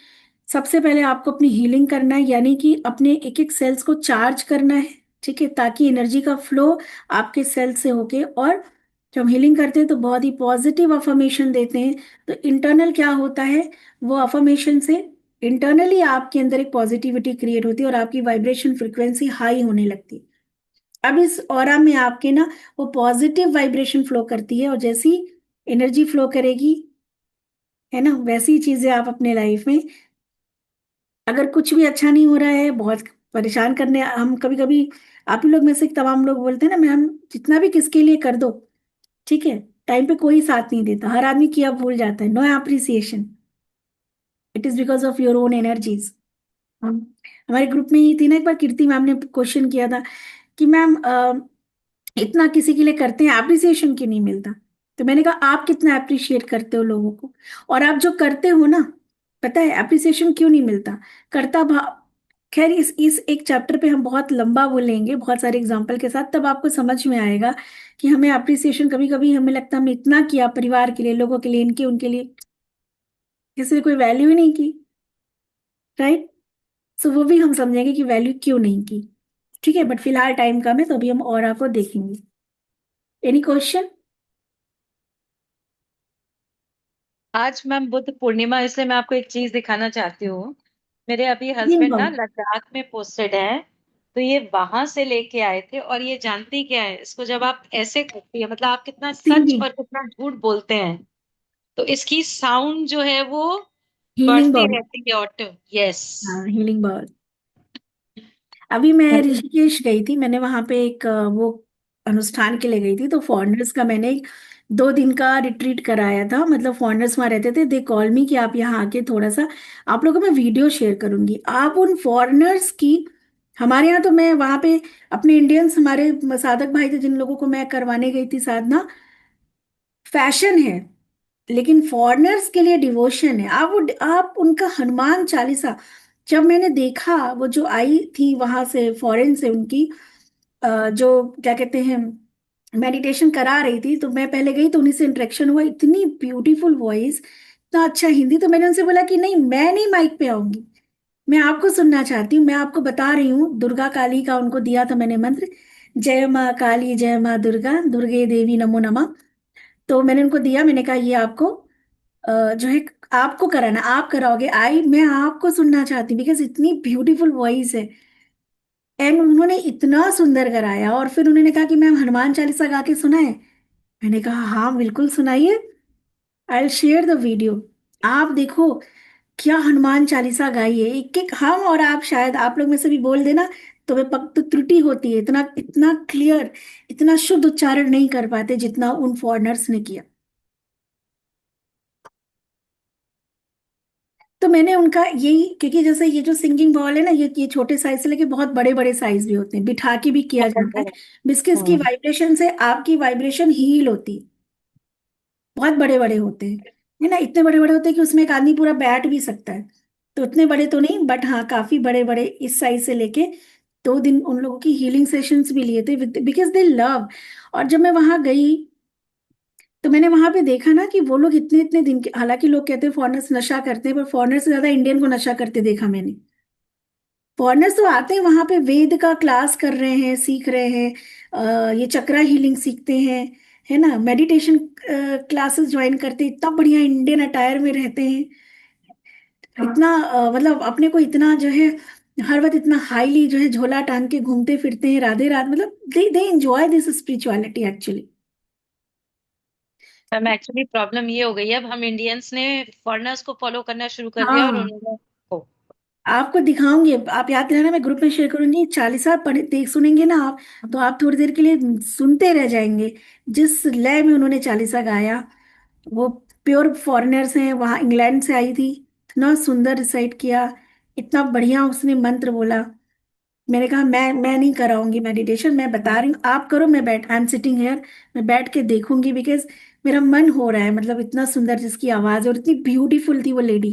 सबसे पहले आपको अपनी हीलिंग करना है, यानी कि अपने एक एक सेल्स को चार्ज करना है, ठीक है, ताकि एनर्जी का फ्लो आपके सेल से होके, और जब हम हीलिंग करते हैं तो बहुत ही पॉजिटिव अफर्मेशन देते हैं। तो इंटरनल क्या होता है, वो अफर्मेशन से इंटरनली आपके अंदर एक पॉजिटिविटी क्रिएट होती है और आपकी वाइब्रेशन फ्रिक्वेंसी हाई होने लगती है। अब इस ऑरा में आपके ना वो पॉजिटिव वाइब्रेशन फ्लो करती है, और जैसी एनर्जी फ्लो करेगी, है ना, वैसी ही चीजें आप अपने लाइफ में, अगर कुछ भी अच्छा नहीं हो रहा है, बहुत परेशान करने, हम कभी कभी आप ही लोग में से तमाम लोग बोलते हैं ना, मैम जितना भी किसके लिए कर दो, ठीक है, टाइम पे कोई साथ नहीं देता, हर आदमी किया भूल जाता है, no appreciation, it is because of your own energies. हम हमारे ग्रुप में ही थी ना, एक बार कीर्ति मैम ने क्वेश्चन किया था कि मैम इतना किसी के लिए करते हैं, अप्रिसिएशन क्यों नहीं मिलता? तो मैंने कहा आप कितना अप्रिशिएट करते हो लोगों को, और आप जो करते हो ना, पता है अप्रिसिएशन क्यों नहीं मिलता? करता भाव, खैर इस एक चैप्टर पे हम बहुत लंबा बोलेंगे बहुत सारे एग्जांपल के साथ, तब आपको समझ में आएगा कि हमें अप्रिसिएशन, कभी कभी हमें लगता है हमने इतना किया परिवार के लिए, लोगों के लिए, इनके उनके लिए, किसी ने कोई वैल्यू ही नहीं की, राइट। सो वो भी हम समझेंगे कि वैल्यू क्यों नहीं की, ठीक है, बट फिलहाल टाइम कम है तो अभी हम और को देखेंगे। Any question? आज मैम बुद्ध पूर्णिमा, इसलिए मैं आपको एक चीज दिखाना चाहती हूँ। मेरे अभी जी हस्बैंड ना मैम। लद्दाख में पोस्टेड है, तो ये वहां से लेके आए थे। और ये जानती क्या है, इसको जब आप ऐसे करती है, मतलब आप कितना सच सिंगिंग, और कितना झूठ बोलते हैं, तो इसकी साउंड जो है वो हीलिंग बढ़ती बॉल। रहती है। Auto, yes. हाँ, हीलिंग बॉल। अभी मैं ऋषिकेश गई थी, मैंने वहां पे एक वो अनुष्ठान के लिए गई थी, तो फॉरेनर्स का मैंने एक 2 दिन का रिट्रीट कराया था, मतलब फॉरेनर्स वहां रहते थे, दे कॉल मी कि आप यहाँ आके थोड़ा सा, आप लोगों को मैं वीडियो शेयर करूंगी, आप उन फॉरेनर्स की, हमारे यहाँ तो मैं वहां पे अपने इंडियंस, हमारे साधक भाई थे जिन लोगों को मैं करवाने गई थी साधना, फैशन है, लेकिन फॉरेनर्स के लिए डिवोशन है। आप उनका हनुमान चालीसा, जब मैंने देखा, वो जो आई थी वहां से फॉरेन से, उनकी जो क्या कहते हैं मेडिटेशन करा रही थी, तो मैं पहले गई तो उन्हीं से इंटरेक्शन हुआ, इतनी ब्यूटीफुल वॉइस, इतना अच्छा हिंदी, तो मैंने उनसे बोला कि नहीं मैं नहीं माइक पे आऊंगी, मैं आपको सुनना चाहती हूँ, मैं आपको बता रही हूँ, दुर्गा काली का उनको दिया था मैंने मंत्र, जय माँ काली जय माँ दुर्गा, दुर्गे देवी नमो नमः। तो मैंने उनको दिया, मैंने कहा ये आपको जो है आपको कराना, आप कराओगे, आई मैं आपको सुनना चाहती हूँ, बिकॉज इतनी ब्यूटीफुल वॉइस है, एंड उन्होंने इतना सुंदर कराया। और फिर उन्होंने कहा कि मैम हनुमान चालीसा गा के सुना है? मैंने कहा हाँ बिल्कुल सुनाइए, I will share the video, आप देखो क्या हनुमान चालीसा गाई है, एक एक हम और आप, शायद आप लोग में से भी बोल देना तो वे पक तो त्रुटि होती है, इतना इतना क्लियर, इतना शुद्ध उच्चारण नहीं कर पाते जितना उन फॉरेनर्स ने किया। तो मैंने उनका यही, क्योंकि जैसे ये जो सिंगिंग बॉल है ना, ये छोटे साइज से लेके बहुत बड़े बड़े साइज भी होते हैं, बिठा के भी किया जाता है, बिस्किस की हम्म। वाइब्रेशन से आपकी वाइब्रेशन हील होती है, बहुत बड़े बड़े होते हैं, है ना, इतने बड़े बड़े होते हैं कि उसमें एक आदमी पूरा बैठ भी सकता है, तो उतने बड़े तो नहीं, बट हाँ काफी बड़े बड़े, इस साइज से लेके 2 दिन उन लोगों की हीलिंग सेशंस भी लिए थे, बिकॉज दे लव। और जब मैं वहां गई तो मैंने वहां पे देखा ना कि वो लोग इतने इतने दिन के, हालांकि लोग कहते हैं फॉरेनर्स नशा करते हैं, पर फॉरेनर से ज्यादा इंडियन को नशा करते देखा मैंने। फॉरेनर्स तो आते हैं वहां पे, वेद का क्लास कर रहे हैं, सीख रहे हैं, ये चक्रा हीलिंग सीखते हैं, है ना, मेडिटेशन क्लासेस ज्वाइन करते हैं, इतना बढ़िया इंडियन अटायर में रहते हैं, इतना मतलब अपने को इतना जो है हर वक्त इतना हाईली जो है झोला टांग के घूमते फिरते हैं, राधे रात, मतलब they enjoy this spirituality actually. Ma'am actually problem ये हो गई है, अब हम इंडियंस ने फॉरेनर्स को फॉलो करना शुरू कर दिया और हाँ, उन्होंने ओ, आपको दिखाऊंगी, आप याद दिलाना, मैं ग्रुप में शेयर करूंगी, चालीसा पढ़ देख सुनेंगे ना आप, तो आप थोड़ी देर के लिए सुनते रह जाएंगे, जिस लय में उन्होंने चालीसा गाया, वो प्योर फॉरेनर्स हैं, वहां इंग्लैंड से आई थी, इतना सुंदर रिसाइट किया, इतना बढ़िया उसने मंत्र बोला। मैंने कहा मैं नहीं कराऊंगी मेडिटेशन, मैं बता रही हूँ आप करो, आई एम सिटिंग हियर, मैं बैठ के देखूंगी, बिकॉज मेरा मन हो रहा है। मतलब इतना सुंदर जिसकी आवाज, और इतनी ब्यूटीफुल थी वो लेडी,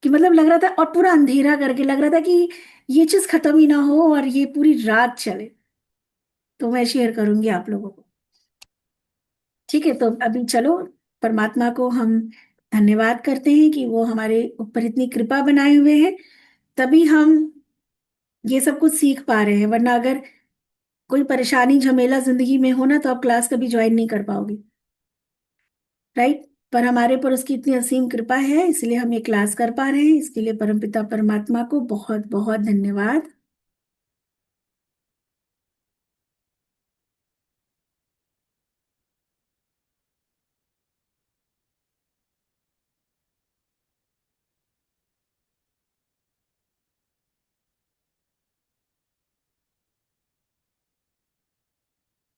कि मतलब लग रहा था, और पूरा अंधेरा करके लग रहा था कि ये चीज खत्म ही ना हो और ये पूरी रात चले। तो मैं शेयर करूंगी आप लोगों को। ठीक है, तो अभी चलो परमात्मा को हम धन्यवाद करते हैं कि वो हमारे ऊपर इतनी कृपा बनाए हुए हैं, तभी हम ये सब कुछ सीख पा रहे हैं। वरना अगर कोई परेशानी झमेला जिंदगी में हो ना, तो आप क्लास कभी ज्वाइन नहीं कर पाओगे, राइट। पर हमारे पर उसकी इतनी असीम कृपा है, इसलिए हम ये क्लास कर पा रहे हैं। इसके लिए परमपिता परमात्मा को बहुत बहुत धन्यवाद।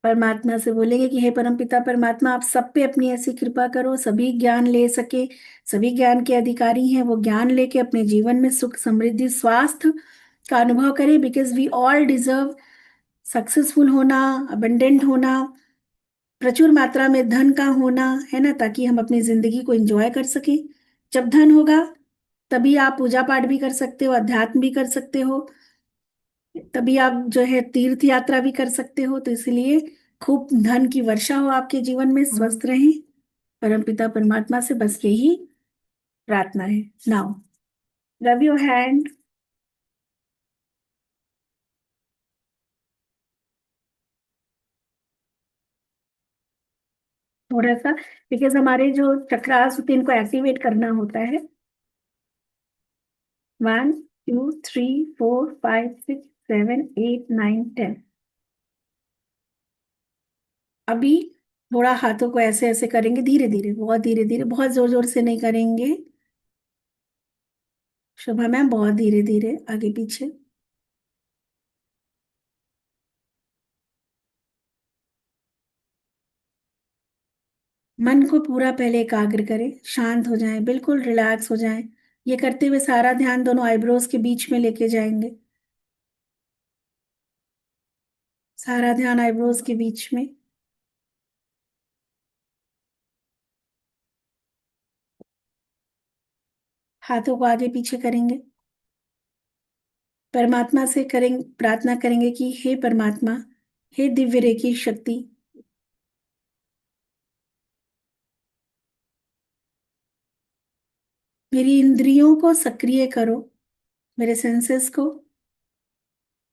परमात्मा से बोलेंगे कि हे परमपिता परमात्मा, आप सब पे अपनी ऐसी कृपा करो, सभी ज्ञान ले सके, सभी ज्ञान के अधिकारी हैं, वो ज्ञान लेके अपने जीवन में सुख समृद्धि स्वास्थ्य का अनुभव करें, because we all deserve successful होना, अबंडेंट होना, प्रचुर मात्रा में धन का होना, है ना, ताकि हम अपनी जिंदगी को एंजॉय कर सकें। जब धन होगा तभी आप पूजा पाठ भी कर सकते हो, अध्यात्म भी कर सकते हो, तभी आप जो है तीर्थ यात्रा भी कर सकते हो। तो इसलिए खूब धन की वर्षा हो आपके जीवन में, स्वस्थ रहें। परमपिता परमात्मा से बस यही प्रार्थना है। Now rub your hand. थोड़ा सा, बिकॉज हमारे जो चक्रास होते हैं इनको एक्टिवेट करना होता है। 1 2 3 4 5 6 7 8 9 10। अभी थोड़ा हाथों को ऐसे ऐसे करेंगे, धीरे धीरे, बहुत धीरे धीरे, बहुत जोर जोर से नहीं करेंगे। शोभा मैम बहुत धीरे धीरे, आगे पीछे। मन को पूरा पहले एकाग्र करें, शांत हो जाएं, बिल्कुल रिलैक्स हो जाएं। ये करते हुए सारा ध्यान दोनों आईब्रोज के बीच में लेके जाएंगे, सारा ध्यान आईब्रोज के बीच में। हाथों को आगे पीछे करेंगे। परमात्मा से करेंगे, प्रार्थना करेंगे कि हे परमात्मा, हे दिव्य रेखी शक्ति, मेरी इंद्रियों को सक्रिय करो, मेरे सेंसेस को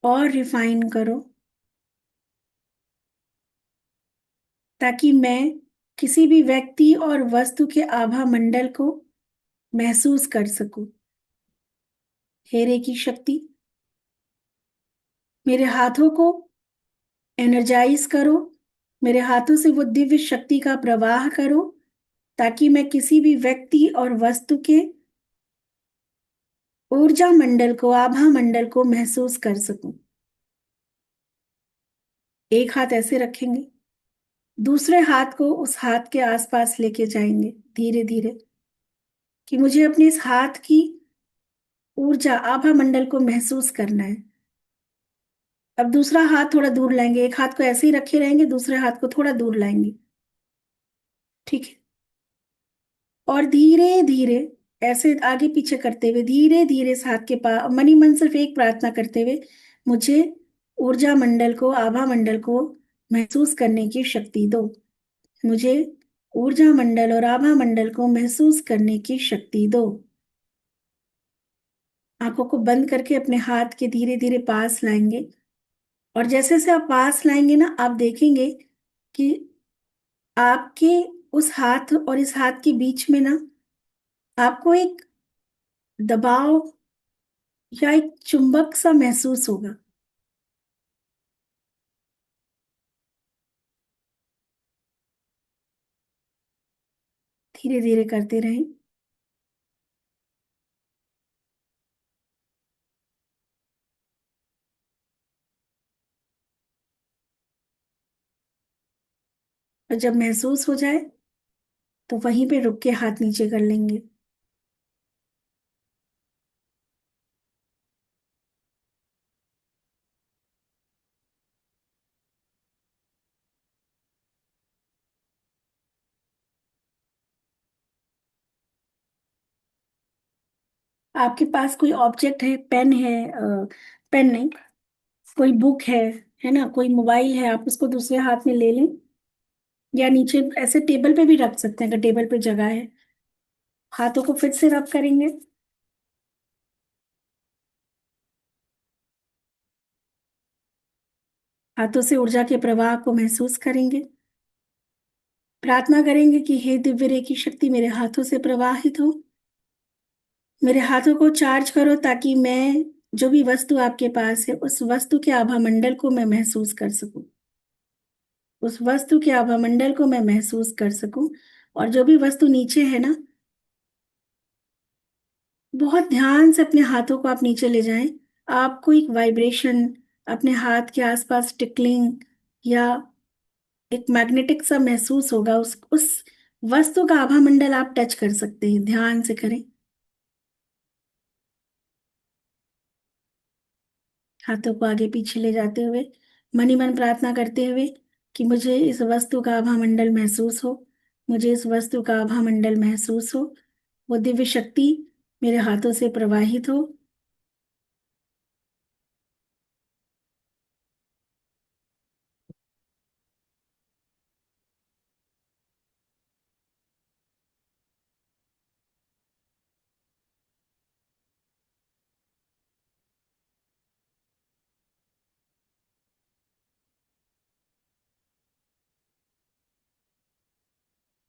और रिफाइन करो, ताकि मैं किसी भी व्यक्ति और वस्तु के आभा मंडल को महसूस कर सकूं। हे रेखी शक्ति, मेरे हाथों को एनर्जाइज करो, मेरे हाथों से वो दिव्य शक्ति का प्रवाह करो, ताकि मैं किसी भी व्यक्ति और वस्तु के ऊर्जा मंडल को, आभा मंडल को महसूस कर सकूं। एक हाथ ऐसे रखेंगे, दूसरे हाथ को उस हाथ के आसपास लेके जाएंगे धीरे धीरे, कि मुझे अपने इस हाथ की ऊर्जा, आभा मंडल को महसूस करना है। अब दूसरा हाथ थोड़ा दूर लाएंगे, एक हाथ को ऐसे ही रखे रहेंगे, दूसरे हाथ को थोड़ा दूर लाएंगे, ठीक है। और धीरे धीरे ऐसे आगे पीछे करते हुए धीरे धीरे इस हाथ के पास मनी मन सिर्फ एक प्रार्थना करते हुए, मुझे ऊर्जा मंडल को, आभा मंडल को महसूस करने की शक्ति दो, मुझे ऊर्जा मंडल और आभा मंडल को महसूस करने की शक्ति दो। आंखों को बंद करके अपने हाथ के धीरे धीरे पास लाएंगे, और जैसे जैसे आप पास लाएंगे ना, आप देखेंगे कि आपके उस हाथ और इस हाथ के बीच में ना, आपको एक दबाव या एक चुंबक सा महसूस होगा। धीरे धीरे करते रहें। और जब महसूस हो जाए तो वहीं पे रुक के हाथ नीचे कर लेंगे। आपके पास कोई ऑब्जेक्ट है, पेन है, पेन नहीं, कोई बुक है ना, कोई मोबाइल है, आप उसको दूसरे हाथ में ले लें, या नीचे ऐसे टेबल पे भी रख सकते हैं अगर टेबल पे जगह है। हाथों को फिर से रब करेंगे। हाथों से ऊर्जा के प्रवाह को महसूस करेंगे। प्रार्थना करेंगे कि हे दिव्य रेखी शक्ति मेरे हाथों से प्रवाहित हो, मेरे हाथों को चार्ज करो, ताकि मैं जो भी वस्तु आपके पास है उस वस्तु के आभा मंडल को मैं महसूस कर सकूं, उस वस्तु के आभा मंडल को मैं महसूस कर सकूं। और जो भी वस्तु नीचे है ना, बहुत ध्यान से अपने हाथों को आप नीचे ले जाएं। आपको एक वाइब्रेशन अपने हाथ के आसपास, टिकलिंग या एक मैग्नेटिक सा महसूस होगा। उस वस्तु का आभा मंडल आप टच कर सकते हैं, ध्यान से करें। हाथों को आगे पीछे ले जाते हुए मन ही मन प्रार्थना करते हुए कि मुझे इस वस्तु का आभा मंडल महसूस हो, मुझे इस वस्तु का आभा मंडल महसूस हो, वो दिव्य शक्ति मेरे हाथों से प्रवाहित हो।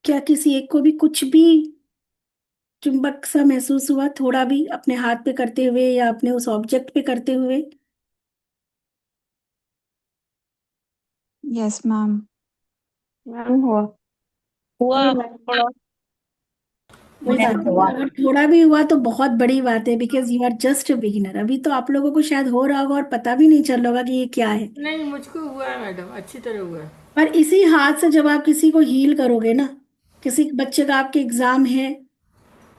क्या किसी एक को भी कुछ भी चुंबक सा महसूस हुआ, थोड़ा भी, अपने हाथ पे करते हुए या अपने उस ऑब्जेक्ट पे करते हुए? Yes ma'am. मैम हुआ। हुआ। नहीं मैम, थोड़ा कोई बात नहीं, अगर थोड़ा भी हुआ तो बहुत बड़ी बात है, because you are just a beginner. अभी तो आप लोगों को शायद हो रहा होगा और पता भी नहीं चल रहा होगा कि ये क्या है। नहीं, मुझको हुआ है मैडम, अच्छी तरह हुआ है। पर इसी हाथ से जब आप किसी को हील करोगे ना, किसी बच्चे का आपके एग्जाम है,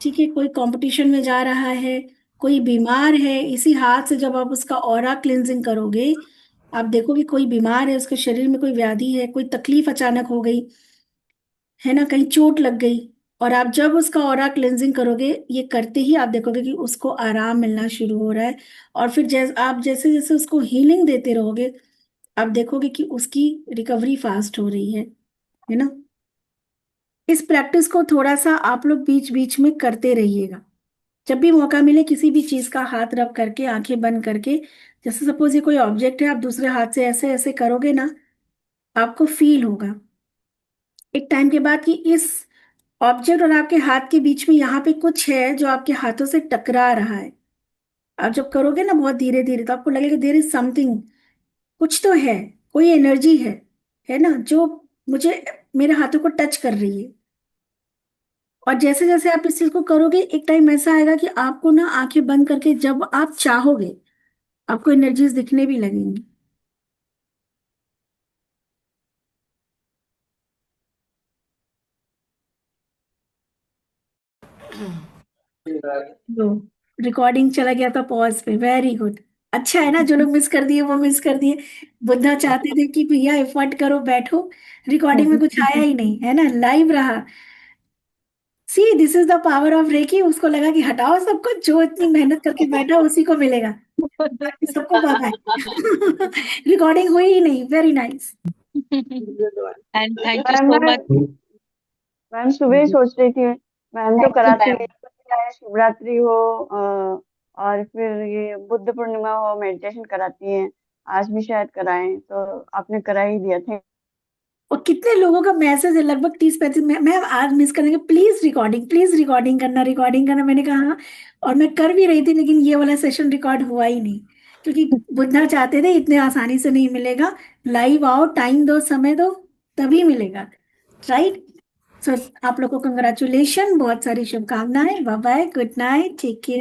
ठीक है, कोई कंपटीशन में जा रहा है, कोई बीमार है, इसी हाथ से जब आप उसका ऑरा क्लिनजिंग करोगे, आप देखोगे कोई बीमार है, उसके शरीर में कोई व्याधि है, कोई तकलीफ अचानक हो गई है ना, कहीं चोट लग गई, और आप जब उसका ऑरा क्लेंजिंग करोगे, ये करते ही आप देखोगे कि उसको आराम मिलना शुरू हो रहा है। और फिर आप जैसे जैसे उसको हीलिंग देते रहोगे, आप देखोगे कि उसकी रिकवरी फास्ट हो रही है ना। इस प्रैक्टिस को थोड़ा सा आप लोग बीच बीच में करते रहिएगा। जब भी मौका मिले किसी भी चीज का हाथ रब करके, आंखें बंद करके, जैसे सपोज ये कोई ऑब्जेक्ट है, आप दूसरे हाथ से ऐसे ऐसे करोगे ना, आपको फील होगा एक टाइम के बाद कि इस ऑब्जेक्ट और आपके हाथ के बीच में यहाँ पे कुछ है जो आपके हाथों से टकरा रहा है। आप जब करोगे ना बहुत धीरे धीरे, तो आपको लगेगा देयर इज समथिंग, कुछ तो है, कोई एनर्जी है ना, जो मुझे, मेरे हाथों को टच कर रही है। और जैसे जैसे आप इस चीज को करोगे, एक टाइम ऐसा आएगा कि आपको ना आंखें बंद करके जब आप चाहोगे, आपको एनर्जीज दिखने भी लगेंगी। लो, रिकॉर्डिंग चला गया था पॉज पे, वेरी गुड। अच्छा है ना, जो लोग मिस कर दिए वो मिस कर दिए। बुद्धा चाहते थे कि भैया एफर्ट करो, बैठो, रिकॉर्डिंग में कुछ आया ही नहीं, है ना, लाइव रहा। See, this is the power of reiki. उसको लगा कि हटाओ सबको, जो इतनी मेहनत करके बैठा उसी को मिलेगा, बाकी सबको बाय बाय। रिकॉर्डिंग हुई ही नहीं, very nice. And thank you ma'am so मैं मच। मैम सुबह ही सोच रही थी, मैम तो थैंक यू कराती मैम। है, चाहे शिवरात्रि हो और फिर ये बुद्ध पूर्णिमा हो, मेडिटेशन कराती हैं। आज भी शायद कराएं, तो आपने करा ही दिया था। और कितने लोगों का मैसेज है, लगभग 30-35। मैम आज मिस करेंगे, प्लीज रिकॉर्डिंग करना, रिकॉर्डिंग करना। मैंने कहा हाँ, और मैं कर भी रही थी, लेकिन ये वाला सेशन रिकॉर्ड हुआ ही नहीं, क्योंकि बुद्धना चाहते थे इतने आसानी से नहीं मिलेगा। लाइव आओ, टाइम दो, समय दो, तभी मिलेगा, राइट। सो आप लोग को कंग्रेचुलेशन, बहुत सारी शुभकामनाएं। Bye bye, good night, take care.